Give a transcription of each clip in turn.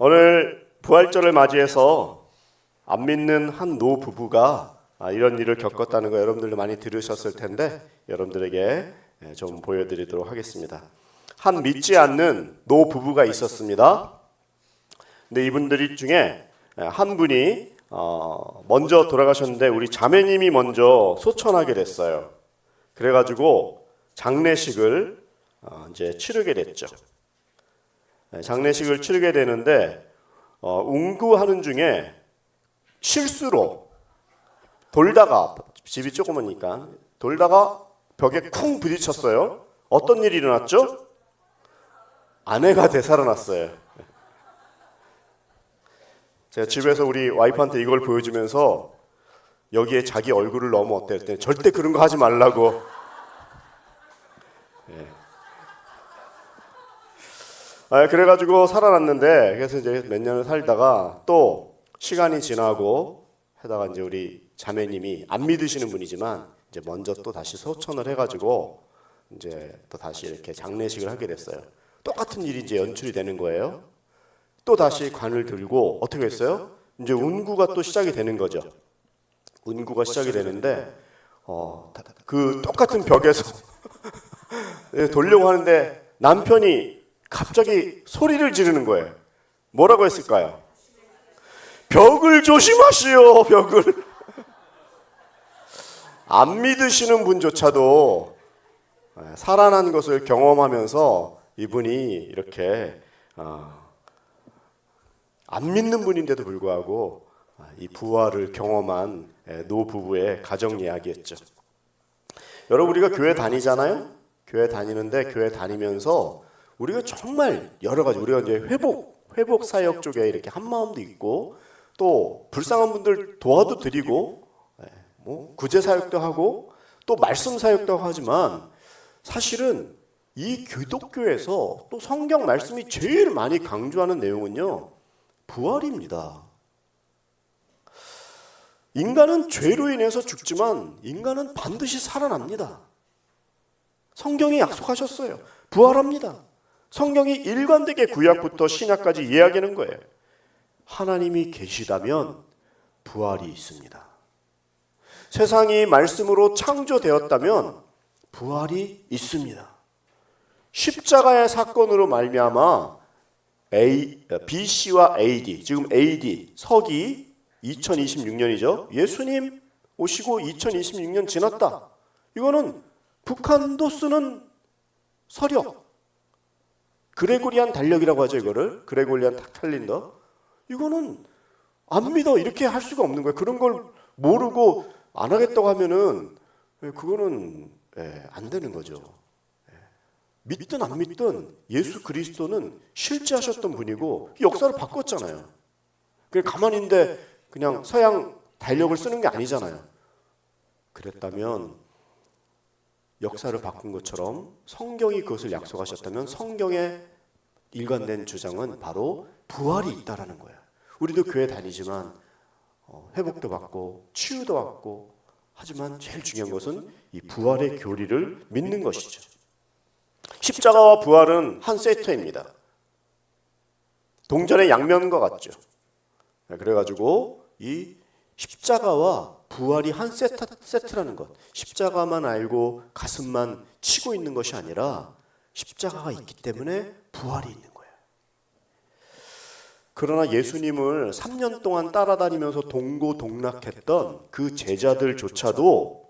오늘 부활절을 맞이해서 안 믿는 한 노 부부가 이런 일을 겪었다는 거 여러분들도 많이 들으셨을 텐데 여러분들에게 좀 보여드리도록 하겠습니다. 한 믿지 않는 노 부부가 있었습니다. 근데 이분들 중에 한 분이 먼저 돌아가셨는데 우리 자매님이 먼저 소천하게 됐어요. 그래가지고 장례식을 이제 치르게 됐죠. 장례식을 치르게 되는데 운구하는 중에 실수로 돌다가, 집이 조그마니까 돌다가 벽에 쿵 부딪혔어요. 어떤 일이 일어났죠? 아내가 되살아났어요. 제가 집에서 우리 와이프한테 이걸 보여주면서 여기에 자기 얼굴을 넣으면 어때? 했더니 절대 그런 거 하지 말라고. 그래가지고 살아났는데, 그래서 이제 몇 년을 살다가 또 시간이 지나고 하다가 이제 우리 자매님이 안 믿으시는 분이지만 이제 먼저 또 다시 소천을 해가지고 이제 또 다시 이렇게 장례식을 하게 됐어요. 똑같은 일이 이제 연출이 되는 거예요. 또 다시 관을 들고 어떻게 했어요? 이제 운구가 또 시작이 되는 거죠. 운구가 시작이 되는데 그 똑같은 벽에서 돌려고 하는데 남편이 갑자기 소리를 지르는 거예요. 뭐라고 했을까요? 벽을 조심하시오, 벽을. 안 믿으시는 분조차도 살아난 것을 경험하면서 이분이 이렇게 안 믿는 분인데도 불구하고 이 부활을 경험한 노부부의 가정 이야기였죠. 여러분, 우리가 교회 다니잖아요. 교회 다니는데 교회 다니면서 우리가 정말 여러 가지 우리가 이제 회복 사역 쪽에 이렇게 한 마음도 있고 또 불쌍한 분들 도와도 드리고 뭐 구제 사역도 하고 또 말씀 사역도 하지만 사실은 이 기독교에서 또 성경 말씀이 제일 많이 강조하는 내용은요, 부활입니다. 인간은 죄로 인해서 죽지만 인간은 반드시 살아납니다. 성경이 약속하셨어요. 부활합니다. 성경이 일관되게 구약부터 신약까지 이야기하는 거예요. 하나님이 계시다면 부활이 있습니다. 세상이 말씀으로 창조되었다면 부활이 있습니다. 십자가의 사건으로 말미암아 BC와 AD, 지금 AD, 서기 2026년이죠. 예수님 오시고 2026년 지났다. 이거는 북한도 쓰는 서력, 그레고리안 달력이라고 하죠. 이거를 그레고리안 캘린더. 이거는 안 믿어, 이렇게 할 수가 없는 거예요. 그런 걸 모르고 안 하겠다고 하면은 그거는 안 되는 거죠. 믿든 안 믿든 예수 그리스도는 실제 하셨던 분이고 역사를 바꿨잖아요. 그냥 가만히 있는데 그냥 서양 달력을 쓰는 게 아니잖아요. 그랬다면 역사를 바꾼 것처럼 성경이 그것을 약속하셨다면 성경의 일관된 주장은 바로 부활이 있다라는 거예요. 우리도 교회 다니지만 회복도 받고 치유도 받고 하지만 제일 중요한 것은 이 부활의 교리를 믿는 것이죠. 십자가와 부활은 한 세트입니다. 동전의 양면과 같죠. 그래가지고 이 십자가와 부활이 한 세트라는 것. 십자가만 알고 가슴만 치고 있는 것이 아니라 십자가가 있기 때문에 부활이 있는 거예요. 그러나 예수님을 3년 동안 따라다니면서 동고동락했던 그 제자들조차도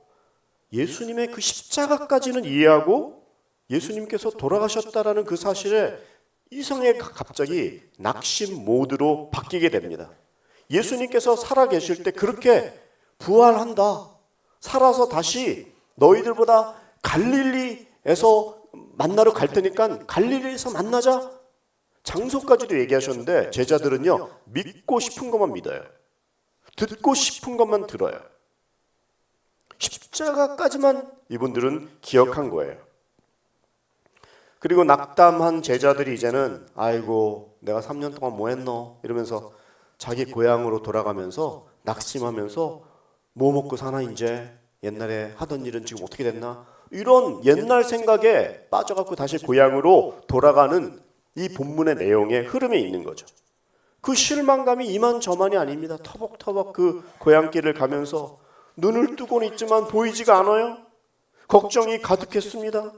예수님의 그 십자가까지는 이해하고 예수님께서 돌아가셨다라는 그 사실에 이성에 갑자기 낙심 모드로 바뀌게 됩니다. 예수님께서 살아계실 때 그렇게 부활한다, 살아서 다시 너희들보다 갈릴리에서 만나러 갈 테니까 갈릴리에서 만나자, 장소까지도 얘기하셨는데 제자들은요, 믿고 싶은 것만 믿어요. 듣고 싶은 것만 들어요. 십자가까지만 이분들은 기억한 거예요. 그리고 낙담한 제자들이 이제는 아이고 내가 3년 동안 뭐 했노 이러면서 자기 고향으로 돌아가면서 낙심하면서 뭐 먹고 사나, 이제 옛날에 하던 일은 지금 어떻게 됐나, 이런 옛날 생각에 빠져갖고 다시 고향으로 돌아가는 이 본문의 내용의 흐름에 있는 거죠. 그 실망감이 이만저만이 아닙니다. 터벅터벅 그 고향길을 가면서 눈을 뜨고는 있지만 보이지가 않아요. 걱정이 가득했습니다.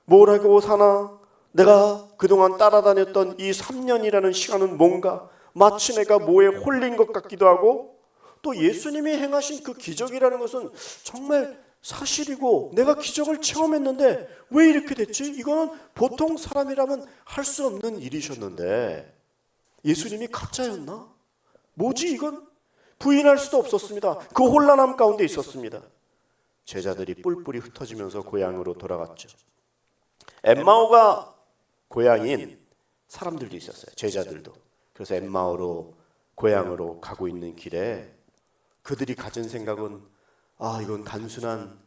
뭘 하고 사나? 내가 그동안 따라다녔던 이 3년이라는 시간은 뭔가 마치 내가 뭐에 홀린 것 같기도 하고, 또 예수님이 행하신 그 기적이라는 것은 정말 사실이고 내가 기적을 체험했는데 왜 이렇게 됐지? 이거는 보통 사람이라면 할 수 없는 일이셨는데 예수님이 가짜였나? 뭐지 이건? 부인할 수도 없었습니다. 그 혼란함 가운데 있었습니다. 제자들이 뿔뿔이 흩어지면서 고향으로 돌아갔죠. 엠마오가 고향인 사람들도 있었어요. 제자들도. 그래서 엠마오로 고향으로 가고 있는 길에 그들이 가진 생각은 이건 단순한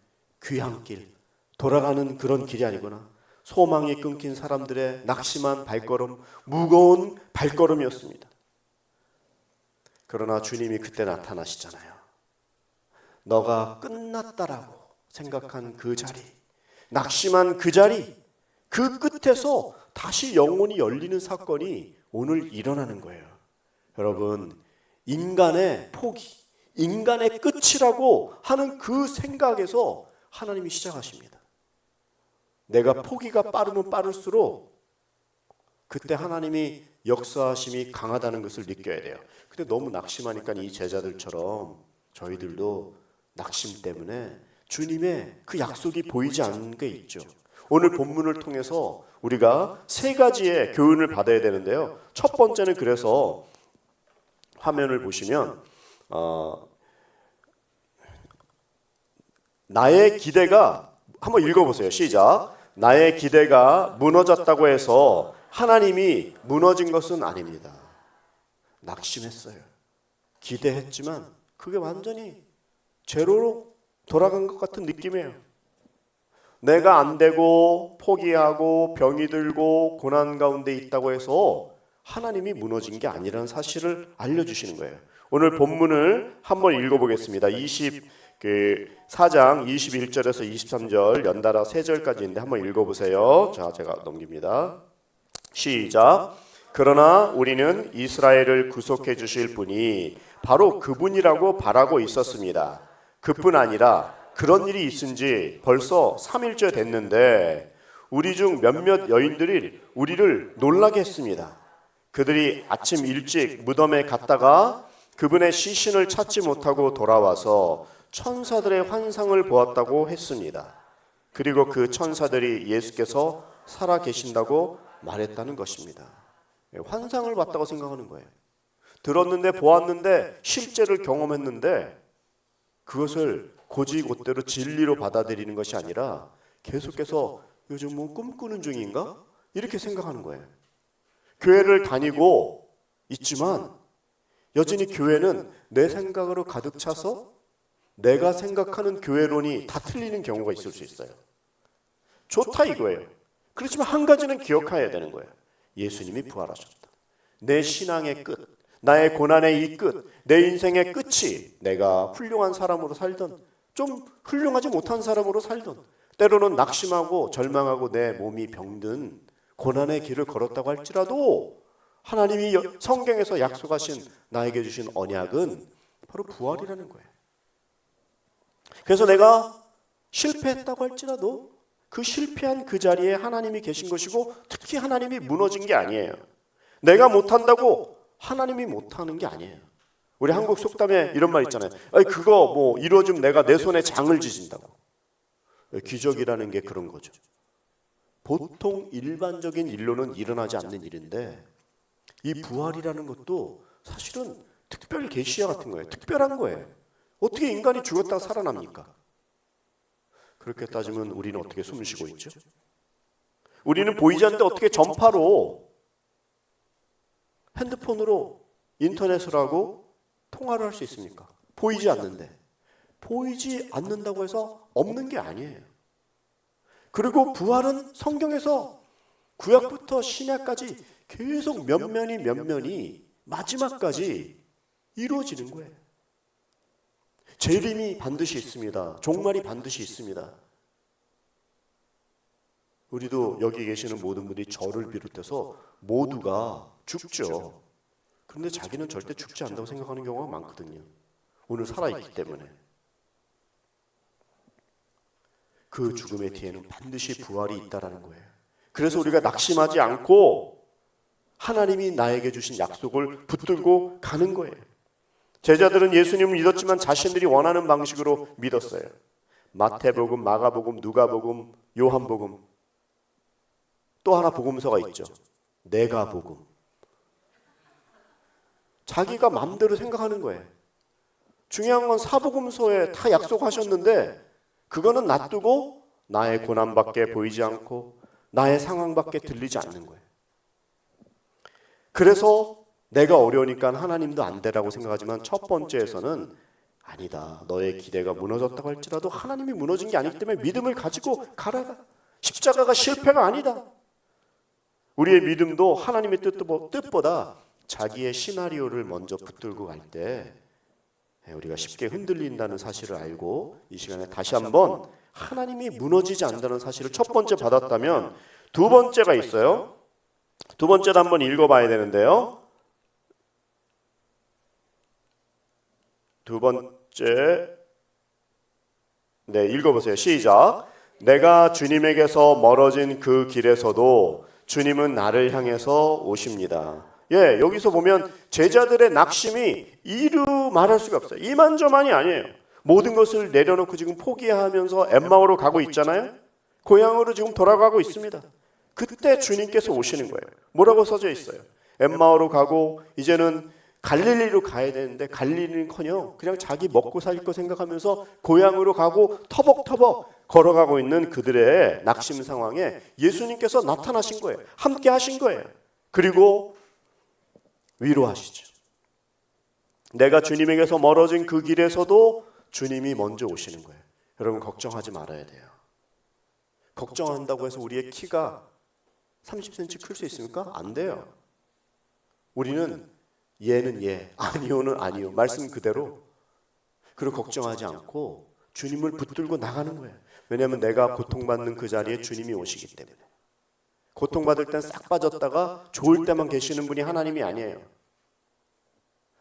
귀향길, 돌아가는 그런 길이 아니구나. 소망이 끊긴 사람들의 낙심한 발걸음, 무거운 발걸음이었습니다. 그러나 주님이 그때 나타나시잖아요. 너가 끝났다라고 생각한 그 자리, 낙심한 그 자리, 그 끝에서 다시 영혼이 열리는 사건이 오늘 일어나는 거예요. 여러분, 인간의 포기, 인간의 끝이라고 하는 그 생각에서 하나님이 시작하십니다. 내가 포기가 빠르면 빠를수록 그때 하나님이 역사하심이 강하다는 것을 느껴야 돼요. 근데 너무 낙심하니까 이 제자들처럼 저희들도 낙심 때문에 주님의 그 약속이 보이지 않는 게 있죠. 오늘 본문을 통해서 우리가 세 가지의 교훈을 받아야 되는데요. 첫 번째는 그래서 화면을 보시면 나의 기대가, 한번 읽어보세요. 시작. 나의 기대가 무너졌다고 해서 하나님이 무너진 것은 아닙니다. 낙심했어요. 기대했지만 그게 완전히 제로로 돌아간 것 같은 느낌이에요. 내가 안 되고 포기하고 병이 들고 고난 가운데 있다고 해서 하나님이 무너진 게 아니라는 사실을 알려주시는 거예요. 오늘 본문을 한번 읽어보겠습니다. 4장 21절에서 23절 연달아 3절까지 있는데 한번 읽어보세요. 자, 제가 넘깁니다. 시작. 그러나 우리는 이스라엘을 구속해 주실 분이 바로 그분이라고 바라고 있었습니다. 그뿐 아니라 그런 일이 있은 지 벌써 3일째 됐는데 우리 중 몇몇 여인들이 우리를 놀라게 했습니다. 그들이 아침 일찍 무덤에 갔다가 그분의 시신을 찾지 못하고 돌아와서 천사들의 환상을 보았다고 했습니다. 그리고 그 천사들이 예수께서 살아 계신다고 말했다는 것입니다. 환상을 봤다고 생각하는 거예요. 들었는데 보았는데 실제를 경험했는데 그것을 곧이곧대로 진리로 받아들이는 것이 아니라 계속해서 요즘 뭐 꿈꾸는 중인가? 이렇게 생각하는 거예요. 교회를 다니고 있지만 여전히 교회는 내 생각으로 가득 차서 내가 생각하는 교회론이 다 틀리는 경우가 있을 수 있어요. 좋다 이거예요. 그렇지만 한 가지는 기억해야 되는 거예요. 예수님이 부활하셨다. 내 신앙의 끝, 나의 고난의 이 끝, 내 인생의 끝이 내가 훌륭한 사람으로 살던 좀 훌륭하지 못한 사람으로 살던 때로는 낙심하고 절망하고 내 몸이 병든 고난의 길을 걸었다고 할지라도 하나님이 성경에서 약속하신 나에게 주신 언약은 바로 부활이라는 거예요. 그래서 내가 실패했다고 할지라도 그 실패한 그 자리에 하나님이 계신 것이고 특히 하나님이 무너진 게 아니에요. 내가 못한다고 하나님이 못하는 게 아니에요. 우리 한국 속담에 이런 말 있잖아요. 그거 뭐 이루어지면 내가 내 손에 장을 지진다고. 기적이라는 게 그런 거죠. 보통 일반적인 일로는 일어나지 않는 일인데 이 부활이라는 것도 사실은 특별 계시야 같은 거예요. 특별한 거예요. 어떻게 인간이 죽었다가 살아납니까? 그렇게 따지면 우리는 어떻게 숨을 쉬고 있죠? 우리는 보이지 않는데 어떻게 전파로 핸드폰으로 인터넷으로 하고 통화를 할 수 있습니까? 보이지 않는데. 보이지 않는다고 해서 없는 게 아니에요. 그리고 부활은 성경에서 구약부터 신약까지 계속 면면이 마지막까지 이루어지는 거예요. 재림이 반드시 있습니다. 종말이 반드시 있습니다. 우리도 여기 계시는 모든 분이 저를 비롯해서 모두가 죽죠. 그런데 자기는 절대 죽지 않는다고 생각하는 경우가 많거든요. 오늘 살아있기 때문에. 그 죽음의 뒤에는 반드시 부활이 있다라는 거예요. 그래서 우리가 낙심하지 않고 하나님이 나에게 주신 약속을 붙들고 가는 거예요. 제자들은 예수님을 믿었지만 자신들이 원하는 방식으로 믿었어요. 마태복음, 마가복음, 누가복음, 요한복음, 또 하나 복음서가 있죠. 내가복음. 자기가 마음대로 생각하는 거예요. 중요한 건 사복음서에 다 약속하셨는데 그거는 놔두고 나의 고난밖에 보이지 않고 나의 상황밖에 들리지 않는 거예요. 그래서 내가 어려우니까 하나님도 안 되라고 생각하지만 첫 번째에서는 아니다. 너의 기대가 무너졌다고 할지라도 하나님이 무너진 게 아니기 때문에 믿음을 가지고 가라. 십자가가 실패가 아니다. 우리의 믿음도 하나님의 뜻보다 자기의 시나리오를 먼저 붙들고 갈 때 우리가 쉽게 흔들린다는 사실을 알고 이 시간에 다시 한번 하나님이 무너지지 않는다는 사실을 첫 번째 받았다면 두 번째가 있어요. 두 번째도 한번 읽어봐야 되는데요. 두 번째, 네, 읽어보세요. 시작. 내가 주님에게서 멀어진 그 길에서도 주님은 나를 향해서 오십니다. 예, 여기서 보면 제자들의 낙심이 이루 말할 수가 없어요. 이만저만이 아니에요. 모든 것을 내려놓고 지금 포기하면서 엠마오로 가고 있잖아요. 고향으로 지금 돌아가고 있습니다. 그때 주님께서 오시는 거예요. 뭐라고 써져 있어요? 엠마오로 가고 이제는 갈릴리로 가야 되는데 갈릴리는커녕 그냥 자기 먹고 살 거 생각하면서 고향으로 가고 터벅터벅 걸어가고 있는 그들의 낙심 상황에 예수님께서 나타나신 거예요. 함께 하신 거예요. 그리고 위로하시죠. 내가 주님에게서 멀어진 그 길에서도 주님이 먼저 오시는 거예요. 여러분 걱정하지 말아야 돼요. 걱정한다고 해서 우리의 키가 30cm 클 수 있습니까? 안 돼요. 우리는 예는 예, 아니오는 아니오. 말씀 그대로. 그리고 걱정하지 않고 주님을 붙들고 나가는 거예요. 왜냐하면 내가 고통받는 그 자리에 주님이 오시기 때문에. 고통받을 땐 싹 빠졌다가 좋을 때만 계시는 분이 하나님이 아니에요.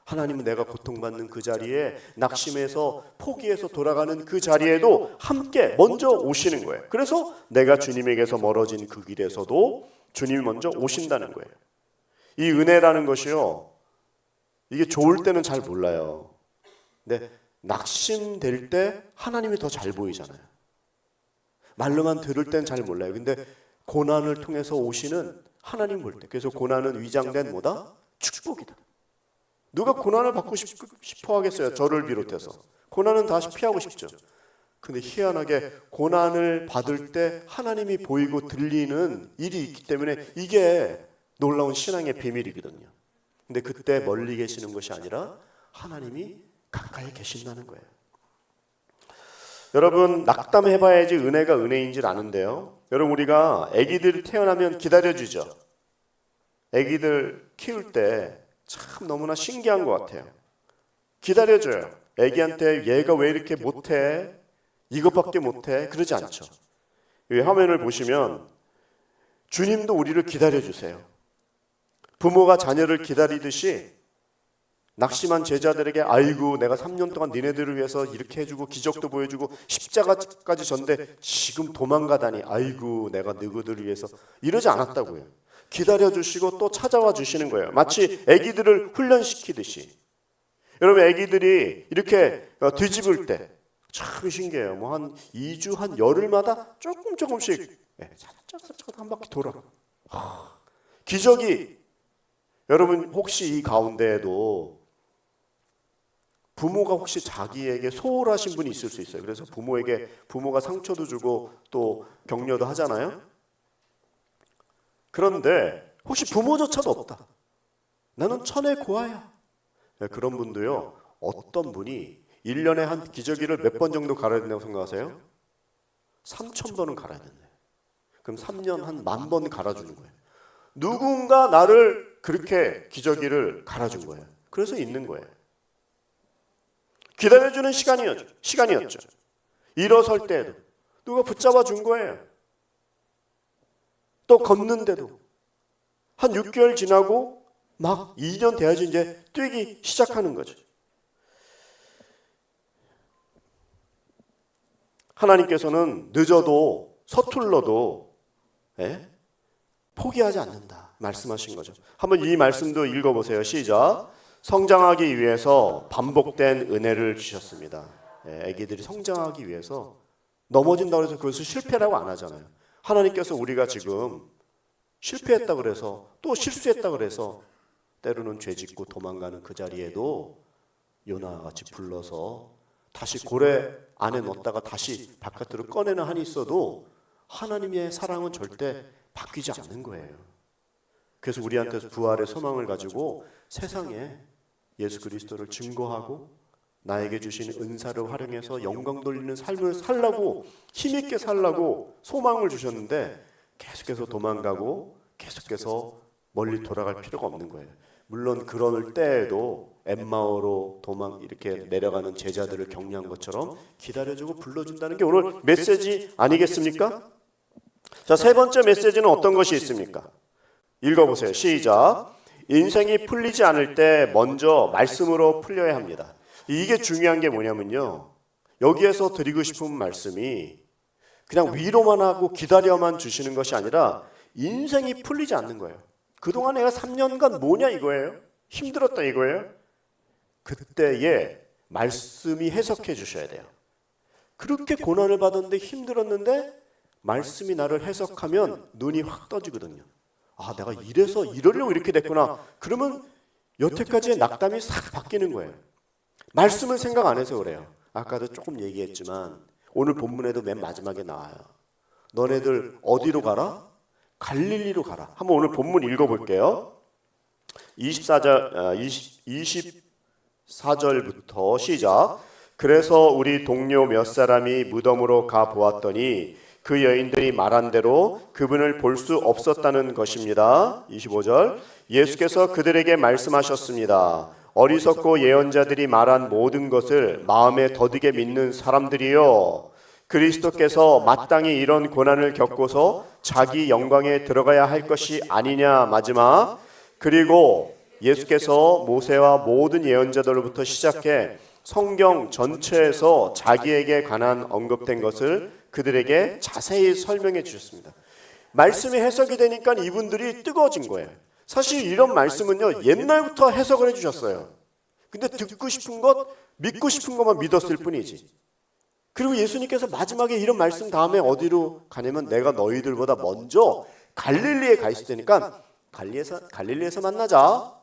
하나님은 내가 고통받는 그 자리에 낙심해서 포기해서 돌아가는 그 자리에도 함께 먼저 오시는 거예요. 그래서 내가 주님에게서 멀어진 그 길에서도 주님이 먼저 오신다는 거예요. 이 은혜라는 것이요, 이게 좋을 때는 잘 몰라요. 근데 낙심될 때 하나님이 더 잘 보이잖아요. 말로만 들을 땐 잘 몰라요. 근데 고난을 통해서 오시는 하나님 볼 때, 그래서 고난은 위장된 뭐다? 축복이다. 누가 고난을 받고 싶어 하겠어요? 저를 비롯해서. 고난은 다시 피하고 싶죠. 근데 희한하게 고난을 받을 때 하나님이 보이고 들리는 일이 있기 때문에 이게 놀라운 신앙의 비밀이거든요. 근데 그때 멀리 계시는 것이 아니라 하나님이 가까이 계신다는 거예요. 여러분, 낙담해봐야지 은혜가 은혜인 줄 아는데요. 여러분, 우리가 아기들이 태어나면 기다려주죠. 아기들 키울 때 참 너무나 신기한 것 같아요. 기다려줘요. 아기한테 얘가 왜 이렇게 못해? 이것밖에 못해? 그러지 않죠. 이 화면을 보시면 주님도 우리를 기다려주세요. 부모가 자녀를 기다리듯이 낙심한 제자들에게 아이고 내가 3년 동안 니네들을 위해서 이렇게 해주고 기적도 보여주고 십자가까지 졌는데 지금 도망가다니 아이고 내가 너희들을 위해서 이러지 않았다고요. 기다려주시고 또 찾아와 주시는 거예요. 마치 아기들을 훈련시키듯이. 여러분 아기들이 이렇게 뒤집을 때 참 신기해요. 뭐 한 2주 한 열흘마다 조금씩 살짝 한 바퀴 돌아. 기적이. 여러분 혹시 이 가운데에도 부모가 혹시 자기에게 소홀하신 분이 있을 수 있어요. 그래서 부모가 상처도 주고 또 격려도 하잖아요. 그런데 혹시 부모조차도 없다. 나는 천의 고아야. 그런 분도요. 어떤 분이 1년에 한 기저귀를 몇 번 정도 갈아야 된다고 생각하세요? 3,000번은 갈아야 된대요. 그럼 3년 한 10,000번 갈아주는 거예요. 누군가 나를 그렇게 기저귀를 갈아준 거예요. 그래서 있는 거예요. 기다려주는 시간이었죠. 일어설 때에도 누가 붙잡아 준 거예요. 또 걷는데도 한 6개월 지나고 막 2년 돼야지 이제 뛰기 시작하는 거죠. 하나님께서는 늦어도 서툴러도 포기하지 않는다 말씀하신 거죠. 한번 이 말씀도 읽어보세요. 시작. 성장하기 위해서 반복된 은혜를 주셨습니다. 아기들이 성장하기 위해서 넘어진다고 해서 그것을 실패라고 안 하잖아요. 하나님께서 우리가 지금 실패했다 그래서 또 실수했다 그래서 때로는 죄짓고 도망가는 그 자리에도 요나와 같이 불러서 다시 고래 안에 넣었다가 다시 바깥으로 꺼내는 한이 있어도 하나님의 사랑은 절대 바뀌지 않는 거예요. 그래서 우리한테 부활의 소망을 가지고 세상에 예수 그리스도를 증거하고 나에게 주신 은사를 활용해서 영광 돌리는 삶을 살라고, 힘있게 살라고 소망을 주셨는데 계속해서 도망가고 계속해서 멀리 돌아갈 필요가 없는 거예요. 물론 그럴 때에도 엠마오로 이렇게 내려가는 제자들을 격려한 것처럼 기다려주고 불러준다는 게 오늘 메시지 아니겠습니까? 자, 세 번째 메시지는 어떤 것이 있습니까? 읽어보세요. 시작. 인생이 풀리지 않을 때 먼저 말씀으로 풀려야 합니다. 이게 중요한 게 뭐냐면요, 여기에서 드리고 싶은 말씀이 그냥 위로만 하고 기다려만 주시는 것이 아니라 인생이 풀리지 않는 거예요. 그동안 내가 3년간 뭐냐 이거예요? 힘들었다 이거예요? 그때에 말씀이 해석해 주셔야 돼요. 그렇게 고난을 받았는데 힘들었는데 말씀이 나를 해석하면 눈이 확 떠지거든요. 아, 내가 이래서 이러려고 이렇게 됐구나. 그러면 여태까지의 낙담이 싹 바뀌는 거예요. 말씀을 생각 안 해서 그래요. 아까도 조금 얘기했지만 오늘 본문에도 맨 마지막에 나와요. 너네들 어디로 가라? 갈릴리로 가라. 한번 오늘 본문 읽어볼게요. 24절부터 시작. 그래서 우리 동료 몇 사람이 무덤으로 가 보았더니 그 여인들이 말한 대로 그분을 볼 수 없었다는 것입니다. 25절. 예수께서 그들에게 말씀하셨습니다. 어리석고 예언자들이 말한 모든 것을 마음에 더디게 믿는 사람들이요, 그리스도께서 마땅히 이런 고난을 겪고서 자기 영광에 들어가야 할 것이 아니냐. 마지막. 그리고 예수께서 모세와 모든 예언자들로부터 시작해 성경 전체에서 자기에게 관한 언급된 것을 그들에게 자세히 설명해 주셨습니다. 말씀이 해석이 되니까 이분들이 뜨거워진 거예요. 사실 이런 말씀은요, 옛날부터 해석을 해주셨어요. 근데 듣고 싶은 것, 믿고 싶은 것만 믿었을 뿐이지. 그리고 예수님께서 마지막에 이런 말씀 다음에 어디로 가냐면 내가 너희들보다 먼저 갈릴리에 가 있을 테니까 갈릴리에서 만나자.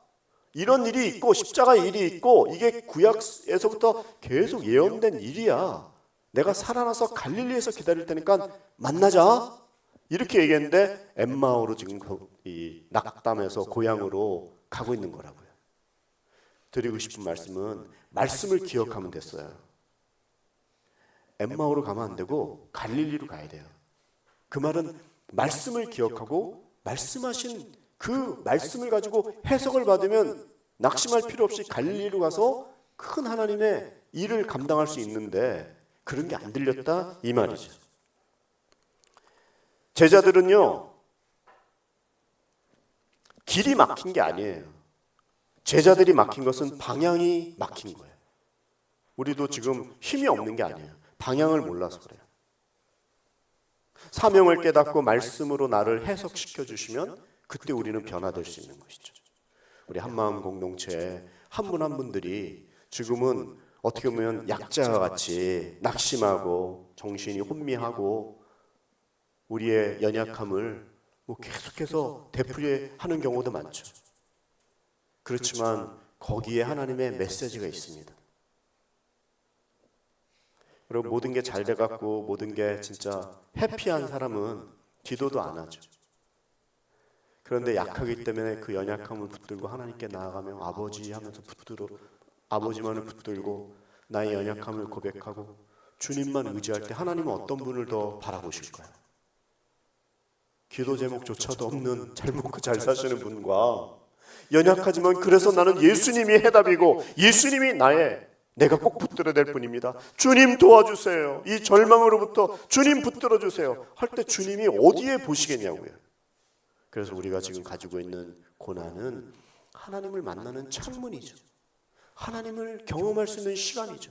이런 일이 있고 십자가 일이 있고 이게 구약에서부터 계속 예언된 일이야. 내가 살아나서 갈릴리에서 기다릴 테니까 만나자. 이렇게 얘기했는데 엠마오로 지금 이 낙담에서 고향으로 가고 있는 거라고요. 드리고 싶은 말씀은 말씀을 기억하면 됐어요. 엠마오로 가면 안 되고 갈릴리로 가야 돼요. 그 말은 말씀을 기억하고 말씀하신 그 말씀을 가지고 해석을 받으면 낙심할 필요 없이 갈릴리로 가서 큰 하나님의 일을 감당할 수 있는데 그런 게 안 들렸다 이 말이죠. 제자들은요, 길이 막힌 게 아니에요. 제자들이 막힌 것은 방향이 막힌 거예요. 우리도 지금 힘이 없는 게 아니에요. 방향을 몰라서 그래요. 사명을 깨닫고 말씀으로 나를 해석시켜 주시면 그때 우리는 변화될 수 있는 것이죠. 우리 한마음 공동체 한 분 한 분들이 지금은 어떻게 보면 약자와 같이 낙심하고 정신이 혼미하고 우리의 연약함을 계속해서 되풀이하는 경우도 많죠. 그렇지만 거기에 하나님의 메시지가 있습니다. 그리고 모든 게 잘 돼갖고 모든 게 진짜 해피한 사람은 기도도 안 하죠. 그런데 약하기 때문에 그 연약함을 붙들고 하나님께 나아가며 아버지 하면서 아버지만을 붙들고 나의 연약함을 고백하고 주님만 의지할 때 하나님은 어떤 분을 더 바라보실까요? 기도 제목조차도 없는 잘 먹고 잘 사시는 분과 연약하지만 그래서 나는 예수님이 해답이고 예수님이 내가 꼭 붙들어야 될 분입니다. 주님 도와주세요. 이 절망으로부터 주님 붙들어 주세요. 할 때 주님이 어디에 보시겠냐고요. 그래서 우리가 지금 가지고 있는 고난은 하나님을 만나는 창문이죠. 하나님을 경험할 수 있는 시간이죠.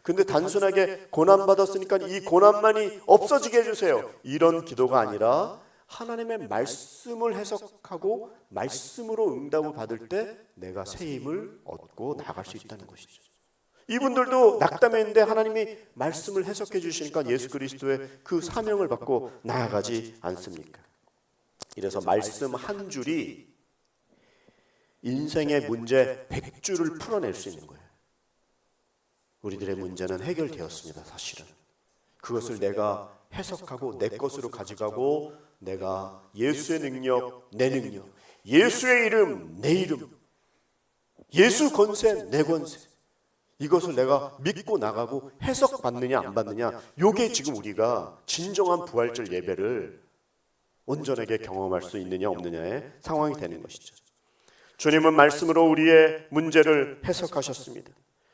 근데 단순하게 고난받았으니까 이 고난만이 없어지게 해주세요, 이런 기도가 아니라 하나님의 말씀을 해석하고 말씀으로 응답을 받을 때 내가 새 힘을 얻고 나갈 수 있다는 것이죠. 이분들도 낙담했는데 하나님이 말씀을 해석해 주시니까 예수 그리스도의 그 사명을 받고 나아가지 않습니까? 이래서 말씀 한 줄이 인생의 문제 100줄을 풀어낼 수 있는 거예요. 우리들의 문제는 해결되었습니다. 사실은 그것을 내가 해석하고 내 것으로 가져가고 내가 예수의 능력, 내 능력, 예수의 이름, 내 이름, 예수 권세, 내 권세, 이것을 내가 믿고 나가고 해석받느냐 안 받느냐, 이게 지금 우리가 진정한 부활절 예배를 온전하게 경험할 수 있느냐 없느냐의 상황이 되는 것이죠. 주님은 말씀으로 우리의 문제를 해석하셨습니다.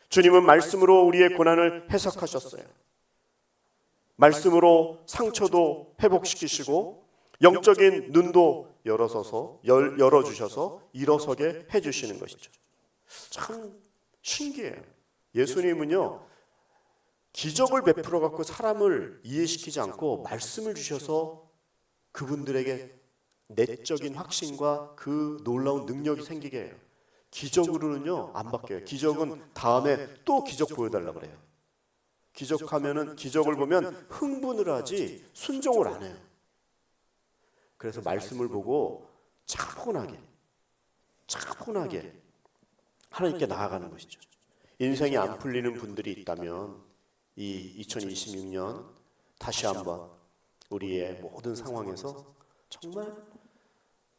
주님은 말씀으로 우리의 고난을 해석하셨어요. 말씀으로 상처도 회복시키시고 영적인 눈도 열어주셔서 일어서게 해주시는 것이죠. 참 신기해요. 예수님은요, 기적을 베풀어 갖고 사람을 이해시키지 않고 말씀을 주셔서 그분들에게 내적인 확신과 그 놀라운 능력이 생기게 해요. 기적으로는요 안 바뀌어요. 기적은 다음에 또 기적 보여달라고 그래요. 기적을 보면 흥분을 하지 순종을 안 해요. 그래서 말씀을 보고 차분하게 하나님께 나아가는 것이죠. 인생이 안 풀리는 분들이 있다면 이 2026년 다시 한번 우리의 모든 상황에서 정말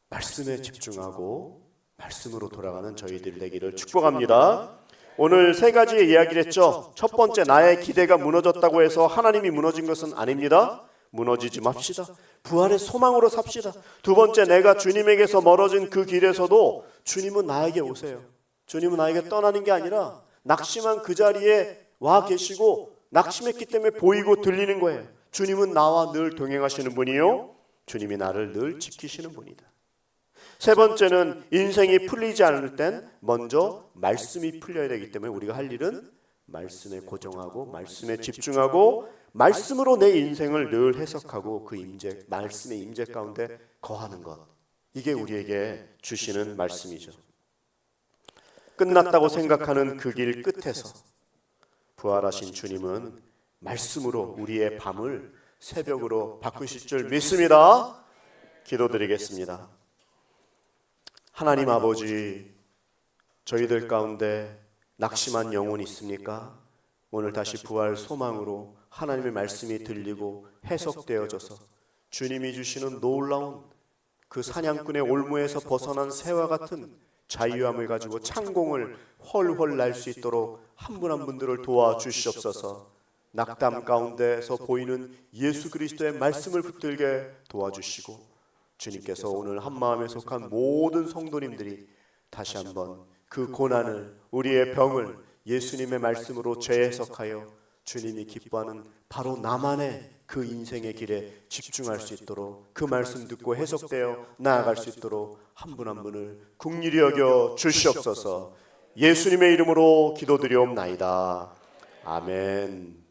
말씀에 집중하고 말씀으로 돌아가는 저희들 되기를 축복합니다. 오늘 세 가지의 이야기를 했죠. 첫 번째, 나의 기대가 무너졌다고 해서 하나님이 무너진 것은 아닙니다. 무너지지 맙시다. 부활의 소망으로 삽시다. 두 번째, 내가 주님에게서 멀어진 그 길에서도 주님은 나에게 오세요. 주님은 나에게 떠나는 게 아니라 낙심한 그 자리에 와 계시고 낙심했기 때문에 보이고 들리는 거예요. 주님은 나와 늘 동행하시는 분이요, 주님이 나를 늘 지키시는 분이다. 세 번째는 인생이 풀리지 않을 땐 먼저 말씀이 풀려야 되기 때문에 우리가 할 일은 말씀에 고정하고 말씀에 집중하고 말씀으로 내 인생을 늘 해석하고 그 말씀의 임재 가운데 거하는 것, 이게 우리에게 주시는 말씀이죠. 끝났다고 생각하는 그 길 끝에서 부활하신 주님은 말씀으로 우리의 밤을 새벽으로 바꾸실 줄 믿습니다. 기도드리겠습니다. 하나님 아버지, 저희들 가운데 낙심한 영혼이 있습니까? 오늘 다시 부활 소망으로 하나님의 말씀이 들리고 해석되어져서 주님이 주시는 놀라운 그 사냥꾼의 올무에서 벗어난 새와 같은 자유함을 가지고 창공을 훨훨 날 수 있도록 한 분 한 분들을 도와주시옵소서. 낙담 가운데서 보이는 예수 그리스도의 말씀을 붙들게 도와주시고, 주님께서 오늘 한마음에 속한 모든 성도님들이 다시 한번 그 고난을, 우리의 병을 예수님의 말씀으로 재해석하여 주님이 기뻐하는 바로 나만의 그 인생의 길에 집중할 수 있도록, 그 말씀 듣고 해석되어 나아갈 수 있도록 한 분 한 분을 긍휼히 여겨 주시옵소서. 예수님의 이름으로 기도드리옵나이다. 아멘.